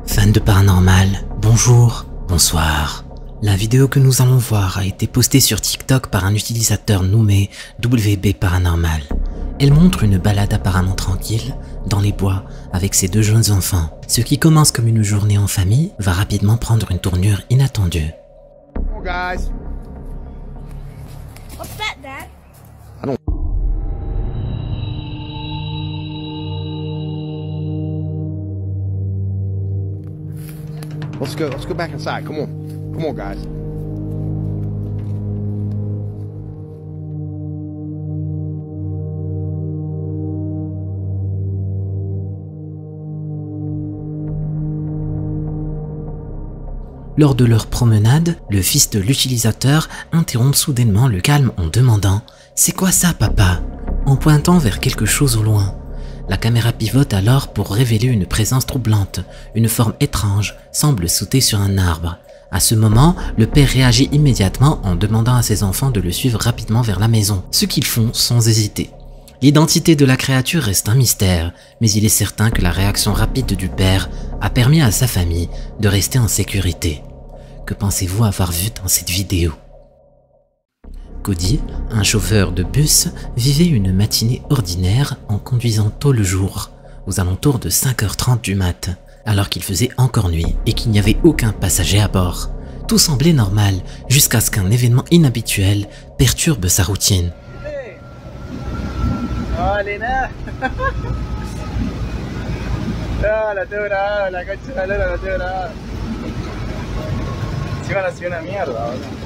Fan de paranormal, bonjour, bonsoir. La vidéo que nous allons voir a été postée sur TikTok par un utilisateur nommé WB Paranormal. Elle montre une balade apparemment tranquille dans les bois avec ses deux jeunes enfants. Ce qui commence comme une journée en famille va rapidement prendre une tournure inattendue. Come on, guys. What's that, Dad? Let's go back inside. Come on, guys. Lors de leur promenade, le fils de l'utilisateur interrompt soudainement le calme en demandant « C'est quoi ça, papa ?» en pointant vers quelque chose au loin. La caméra pivote alors pour révéler une présence troublante. Une forme étrange semble sauter sur un arbre. À ce moment, le père réagit immédiatement en demandant à ses enfants de le suivre rapidement vers la maison, ce qu'ils font sans hésiter. L'identité de la créature reste un mystère, mais il est certain que la réaction rapide du père a permis à sa famille de rester en sécurité. Que pensez-vous avoir vu dans cette vidéo? Cody, un chauffeur de bus, vivait une matinée ordinaire en conduisant tôt le jour, aux alentours de 5h30 du mat', alors qu'il faisait encore nuit et qu'il n'y avait aucun passager à bord. Tout semblait normal, jusqu'à ce qu'un événement inhabituel perturbe sa routine. Oh, Elena. Ah, la tengo grabada, la concha de la lora la tengo grabada. Encima nació una mierda, boludo.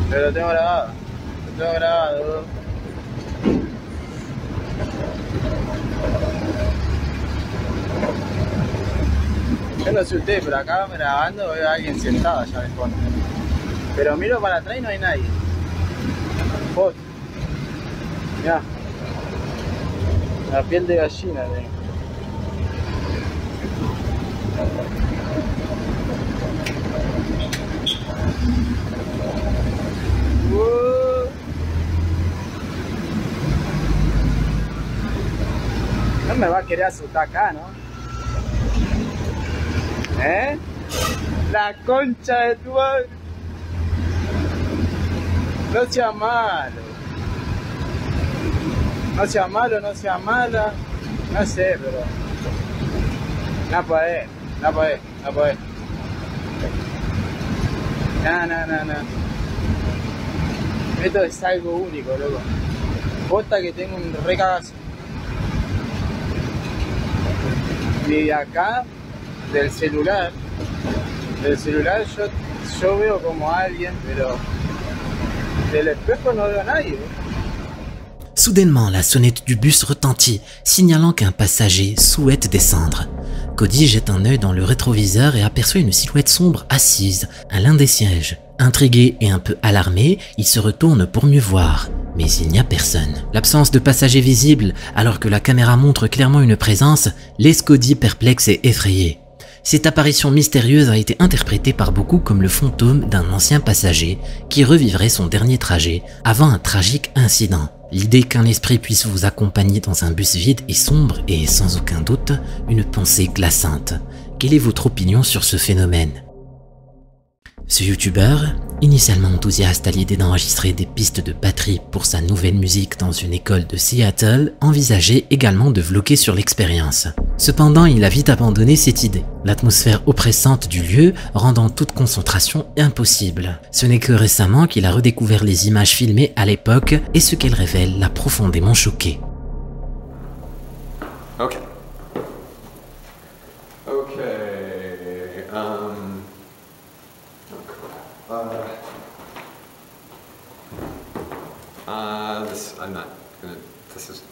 Pero lo tengo grabado. Lo tengo grabado. Yo no sé usted, pero acá grabando veo a alguien sentado allá de fondo. Pero miro para atrás y no hay nadie. Vos. Mirá. La piel de gallina, No me va a querer asustar acá, ¿no? ¿Eh? La concha de tu madre. No sea malo. No sea malo, no sea mala. No sé, pero... No podés, no podés, no podés. No. Esto es algo único, loco. Posta que tengo un recagazo. Y de acá, del celular yo veo como a alguien, pero del espejo no veo a nadie. Soudainement, la sonnette du bus retentit, signalant qu'un passager souhaite descendre. Cody jette un œil dans le rétroviseur et aperçoit une silhouette sombre assise à l'un des sièges. Intrigué et un peu alarmé, il se retourne pour mieux voir, mais il n'y a personne. L'absence de passager visible, alors que la caméra montre clairement une présence, laisse Cody perplexe et effrayé. Cette apparition mystérieuse a été interprétée par beaucoup comme le fantôme d'un ancien passager qui revivrait son dernier trajet avant un tragique incident. L'idée qu'un esprit puisse vous accompagner dans un bus vide est sombre et sans aucun doute une pensée glaçante. Quelle est votre opinion sur ce phénomène? Ce youtubeur, initialement enthousiaste à l'idée d'enregistrer des pistes de batterie pour sa nouvelle musique dans une école de Seattle, envisageait également de vlogger sur l'expérience. Cependant, il a vite abandonné cette idée, l'atmosphère oppressante du lieu rendant toute concentration impossible. Ce n'est que récemment qu'il a redécouvert les images filmées à l'époque et ce qu'elles révèlent l'a profondément choqué. Okay.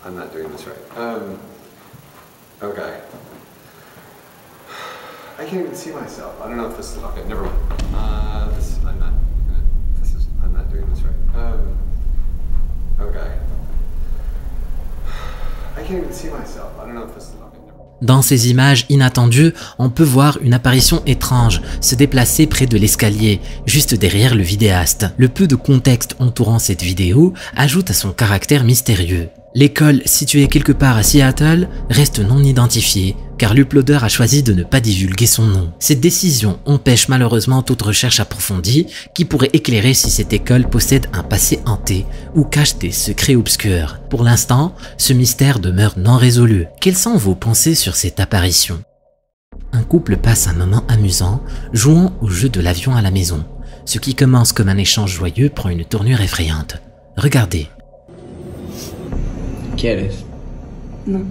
I'm not doing this right. Okay. I can't even see myself. I don't know if this is, okay, never mind. I'm not doing this right. Okay. I can't even see myself. I don't know if this is, okay, never mind. Dans ces images inattendues, on peut voir une apparition étrange se déplacer près de l'escalier, juste derrière le vidéaste. Le peu de contexte entourant cette vidéo ajoute à son caractère mystérieux. L'école, située quelque part à Seattle, reste non identifiée car l'uploader a choisi de ne pas divulguer son nom. Cette décision empêche malheureusement toute recherche approfondie qui pourrait éclairer si cette école possède un passé hanté ou cache des secrets obscurs. Pour l'instant, ce mystère demeure non résolu. Quelles sont vos pensées sur cette apparition? Un couple passe un moment amusant, jouant au jeu de l'avion à la maison. Ce qui commence comme un échange joyeux prend une tournure effrayante. Regardez. ¿Quieres? No.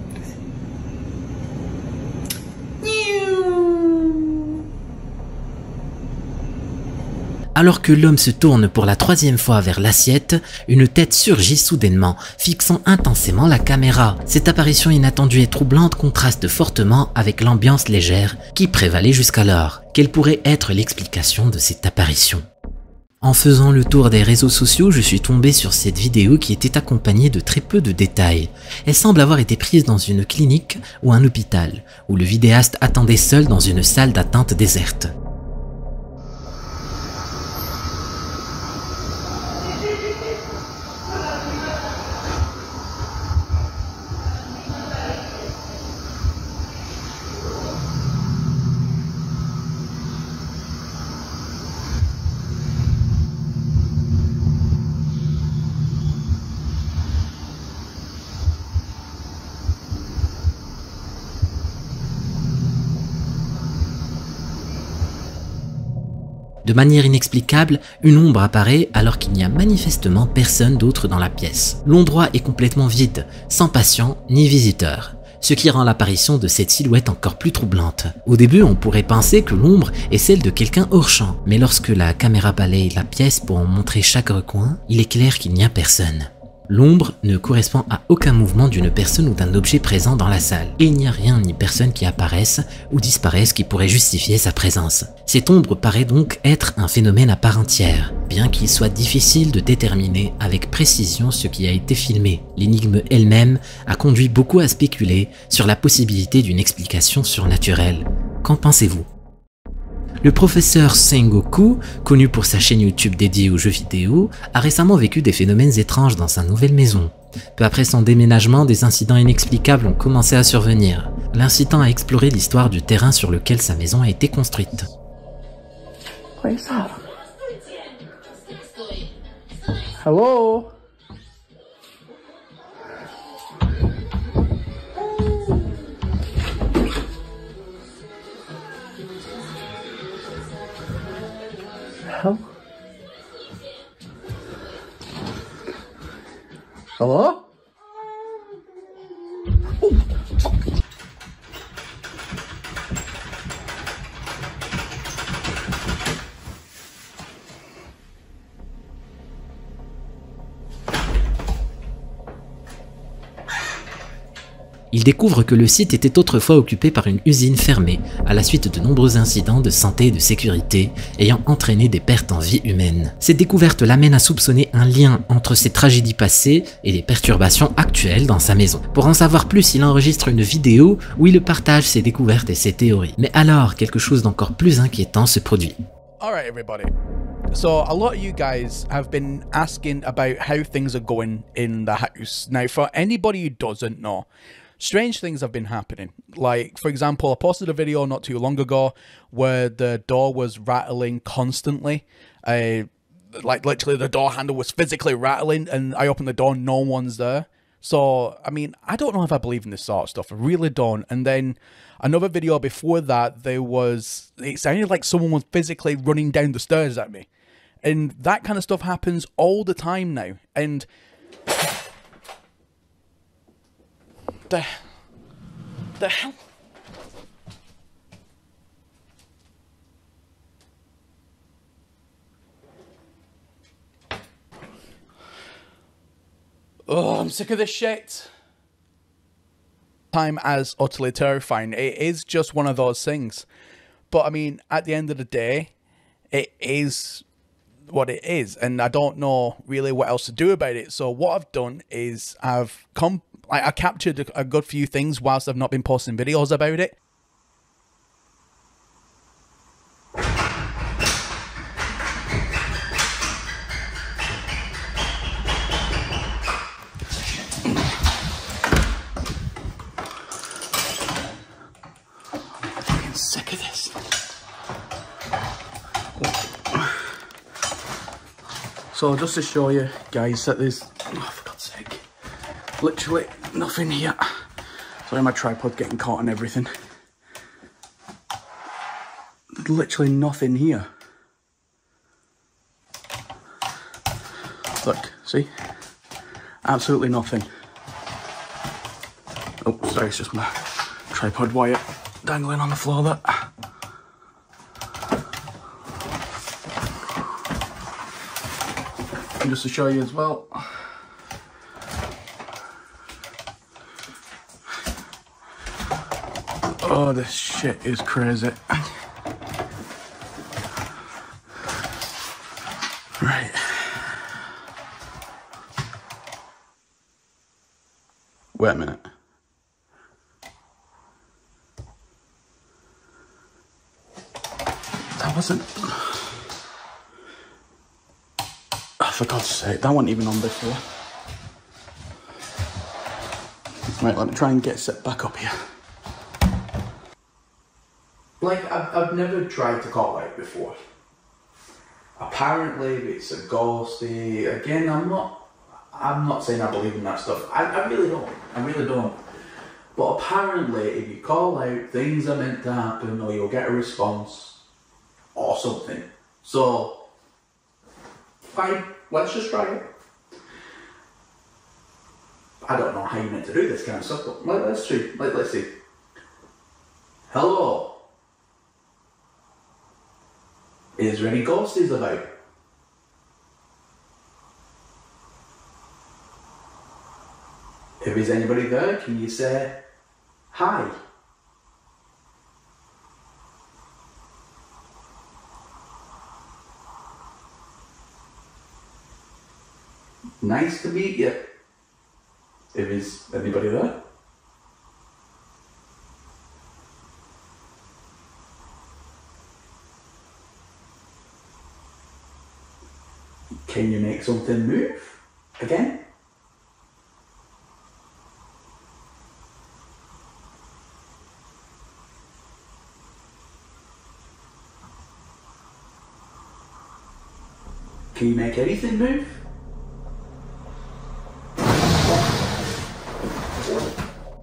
Alors que l'homme se tourne pour la 3e fois vers l'assiette, une tête surgit soudainement, fixant intensément la caméra. Cette apparition inattendue et troublante contraste fortement avec l'ambiance légère qui prévalait jusqu'alors. Quelle pourrait être l'explication de cette apparition? En faisant le tour des réseaux sociaux, je suis tombé sur cette vidéo qui était accompagnée de très peu de détails. Elle semble avoir été prise dans une clinique ou un hôpital, où le vidéaste attendait seul dans une salle d'attente déserte. De manière inexplicable, une ombre apparaît alors qu'il n'y a manifestement personne d'autre dans la pièce. L'endroit est complètement vide, sans patient ni visiteur, ce qui rend l'apparition de cette silhouette encore plus troublante. Au début, on pourrait penser que l'ombre est celle de quelqu'un hors champ, mais lorsque la caméra balaye la pièce pour en montrer chaque recoin, il est clair qu'il n'y a personne. L'ombre ne correspond à aucun mouvement d'une personne ou d'un objet présent dans la salle. Et il n'y a rien ni personne qui apparaisse ou disparaisse qui pourrait justifier sa présence. Cette ombre paraît donc être un phénomène à part entière, bien qu'il soit difficile de déterminer avec précision ce qui a été filmé. L'énigme elle-même a conduit beaucoup à spéculer sur la possibilité d'une explication surnaturelle. Qu'en pensez-vous ? Le professeur Sengoku, connu pour sa chaîne YouTube dédiée aux jeux vidéo, a récemment vécu des phénomènes étranges dans sa nouvelle maison. Peu après son déménagement, des incidents inexplicables ont commencé à survenir, l'incitant à explorer l'histoire du terrain sur lequel sa maison a été construite. Hello? Hello? Il découvre que le site était autrefois occupé par une usine fermée, à la suite de nombreux incidents de santé et de sécurité ayant entraîné des pertes en vie humaine. Cette découverte l'amène à soupçonner un lien entre ces tragédies passées et les perturbations actuelles dans sa maison. Pour en savoir plus, il enregistre une vidéo où il partage ses découvertes et ses théories. Mais alors, quelque chose d'encore plus inquiétant se produit. Alright everybody, so a lot of you guys have been asking about how things are going in the house. Now for anybody who doesn't know, strange things have been happening. Like, for example, I posted a video not too long ago where the door was rattling constantly. Like, literally the door handle was physically rattling and I opened the door, no one's there. So, I mean, I don't know if I believe in this sort of stuff. I really don't. And then another video before that, it sounded like someone was physically running down the stairs at me. And that kind of stuff happens all the time now. And the hell? Oh, I'm sick of this shit. Time as utterly terrifying. It is just one of those things. But I mean, at the end of the day, it is what it is. And I don't know really what else to do about it. So what I've done is I captured a good few things whilst I've not been posting videos about it. sick of this. So just to show you guys that there's, oh for God's sake, literally nothing here. Sorry, my tripod getting caught on everything. There's literally nothing here. Look, see? Absolutely nothing. Oh, sorry, it's just my tripod wire dangling on the floor there. And just to show you as well, oh, this shit is crazy. Right. Wait a minute. That wasn't... Oh, for God's sake, that wasn't even on before. Right, let me try and get set back up here. Like, I've never tried to call out before. Apparently, it's a ghosty. Again, I'm not saying I believe in that stuff. I really don't. I really don't. But apparently, if you call out, things are meant to happen, or you'll get a response, or something. So, fine. Let's just try it. I don't know how you're meant to do this kind of stuff, but let's see. Let's see. Hello. Is there any ghosties about? If there's anybody there, can you say hi? Nice to meet you. If there's anybody there. Can you make something move again? Can you make anything move?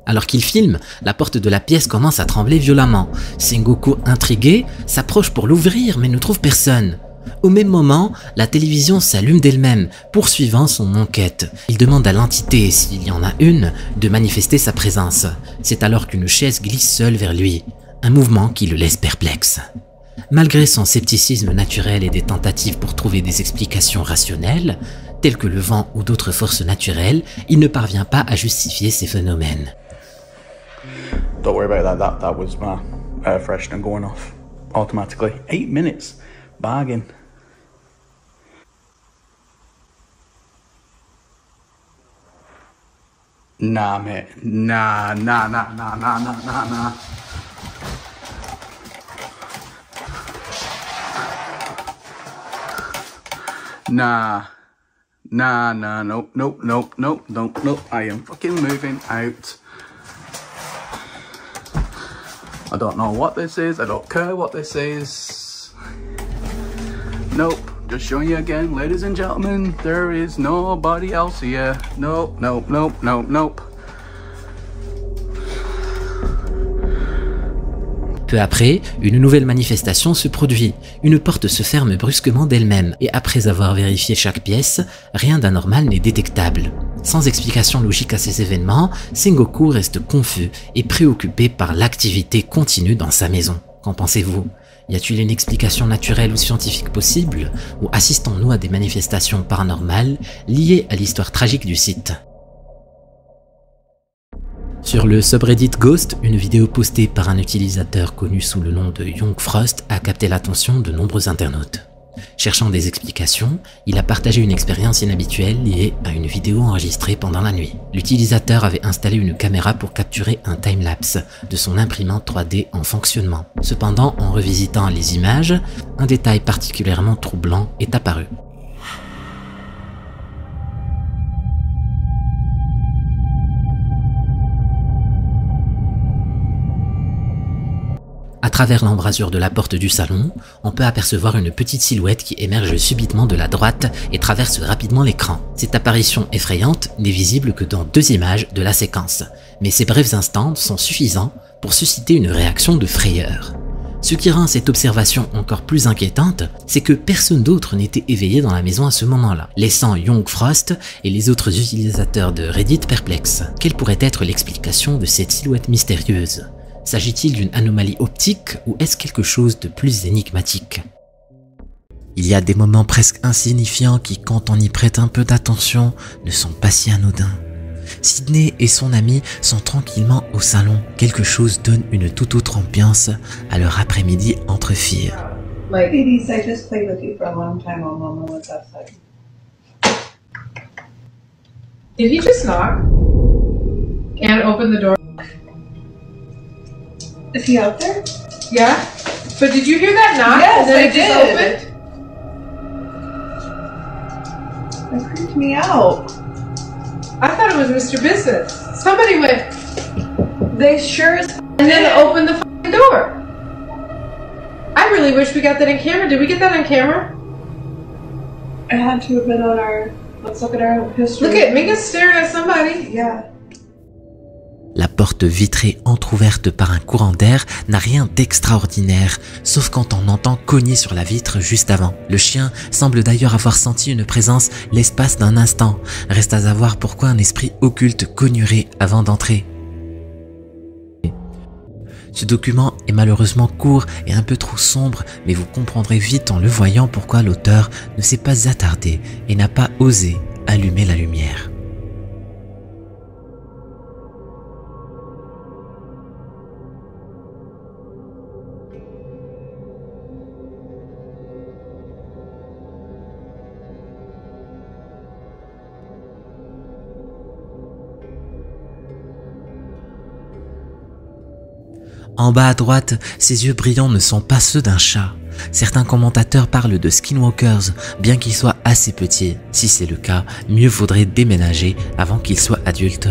Alors qu'il filme, la porte de la pièce commence à trembler violemment. Sengoku, intrigué, s'approche pour l'ouvrir mais ne trouve personne. Au même moment, la télévision s'allume d'elle-même, poursuivant son enquête. Il demande à l'entité, s'il y en a une, de manifester sa présence. C'est alors qu'une chaise glisse seule vers lui, un mouvement qui le laisse perplexe. Malgré son scepticisme naturel et des tentatives pour trouver des explications rationnelles, telles que le vent ou d'autres forces naturelles, il ne parvient pas à justifier ces phénomènes. Don't worry about that. That was my air freshener going off automatically. 8 minutes. Bargain. Nah, mate. Nah. Nah, nope. I am fucking moving out. I don't know what this is. I don't care what this is. Nope. Just showing you again, ladies and gentlemen, there is nobody else here. Nope. Peu après, une nouvelle manifestation se produit. Une porte se ferme brusquement d'elle-même et après avoir vérifié chaque pièce, rien d'anormal n'est détectable. Sans explication logique à ces événements, Sengoku reste confus et préoccupé par l'activité continue dans sa maison. Qu'en pensez-vous? Y a-t-il une explication naturelle ou scientifique possible? Ou assistons-nous à des manifestations paranormales liées à l'histoire tragique du site? Sur le subreddit Ghost, une vidéo postée par un utilisateur connu sous le nom de Young Frost a capté l'attention de nombreux internautes. Cherchant des explications, il a partagé une expérience inhabituelle liée à une vidéo enregistrée pendant la nuit. L'utilisateur avait installé une caméra pour capturer un timelapse de son imprimante 3D en fonctionnement. Cependant, en revisitant les images, un détail particulièrement troublant est apparu. À travers l'embrasure de la porte du salon, on peut apercevoir une petite silhouette qui émerge subitement de la droite et traverse rapidement l'écran. Cette apparition effrayante n'est visible que dans 2 images de la séquence, mais ces brefs instants sont suffisants pour susciter une réaction de frayeur. Ce qui rend cette observation encore plus inquiétante, c'est que personne d'autre n'était éveillé dans la maison à ce moment-là, laissant Young Frost et les autres utilisateurs de Reddit perplexes. Quelle pourrait être l'explication de cette silhouette mystérieuse ? S'agit-il d'une anomalie optique ou est-ce quelque chose de plus énigmatique? Il y a des moments presque insignifiants qui, quand on y prête un peu d'attention, ne sont pas si anodins. Sydney et son ami sont tranquillement au salon. Quelque chose donne une toute autre ambiance à leur après-midi entre filles. Like, ladies, I just played with you for a long time while Mama was outside. Did he just knock? And open the door? Is he out there? Yeah. But did you hear that knock? Yes, and then I it just did. opened? That freaked me out. I thought it was Mr. Business. Somebody went They sure as and then opened the f***ing door. I really wish we got that on camera. Did we get that on camera? it had to have been on our. Let's look at our history. Look at Minga's staring at somebody. Yeah. La porte vitrée entrouverte par un courant d'air n'a rien d'extraordinaire, sauf quand on entend cogner sur la vitre juste avant. Le chien semble d'ailleurs avoir senti une présence l'espace d'un instant. Reste à savoir pourquoi un esprit occulte cognerait avant d'entrer. Ce document est malheureusement court et un peu trop sombre, mais vous comprendrez vite en le voyant pourquoi l'auteur ne s'est pas attardé et n'a pas osé allumer la lumière. En bas à droite, ses yeux brillants ne sont pas ceux d'un chat. Certains commentateurs parlent de skinwalkers, bien qu'ils soient assez petits. Si c'est le cas, mieux vaudrait déménager avant qu'ils soient adultes.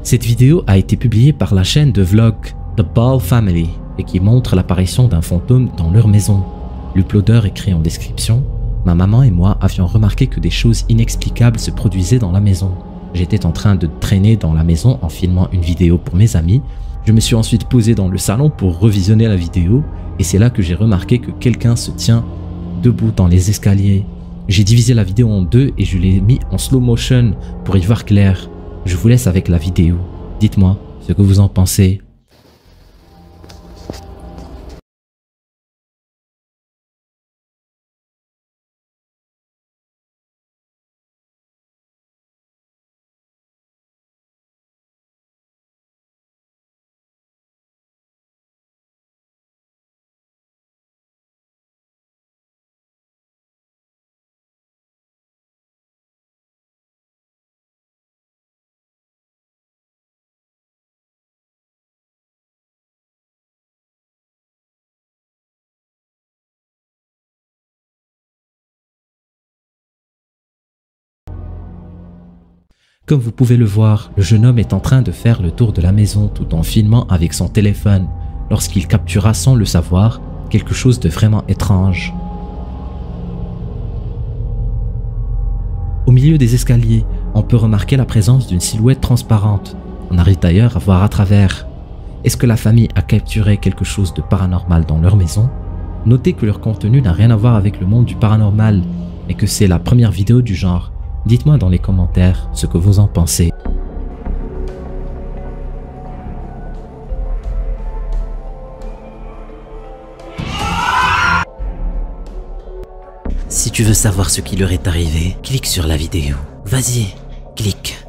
Cette vidéo a été publiée par la chaîne de vlog The Ball Family et qui montre l'apparition d'un fantôme dans leur maison. L'uploader écrit en description « Ma maman et moi avions remarqué que des choses inexplicables se produisaient dans la maison. J'étais en train de traîner dans la maison en filmant une vidéo pour mes amis. Je me suis ensuite posé dans le salon pour revisionner la vidéo et c'est là que j'ai remarqué que quelqu'un se tient debout dans les escaliers. J'ai divisé la vidéo en 2 et je l'ai mis en slow motion pour y voir clair. Je vous laisse avec la vidéo. Dites-moi ce que vous en pensez. Comme vous pouvez le voir, le jeune homme est en train de faire le tour de la maison tout en filmant avec son téléphone lorsqu'il captura sans le savoir quelque chose de vraiment étrange. Au milieu des escaliers, on peut remarquer la présence d'une silhouette transparente. On arrive d'ailleurs à voir à travers. Est-ce que la famille a capturé quelque chose de paranormal dans leur maison? Notez que leur contenu n'a rien à voir avec le monde du paranormal et que c'est la première vidéo du genre. Dites-moi dans les commentaires ce que vous en pensez. Si tu veux savoir ce qui leur est arrivé, clique sur la vidéo. Vas-y, clique.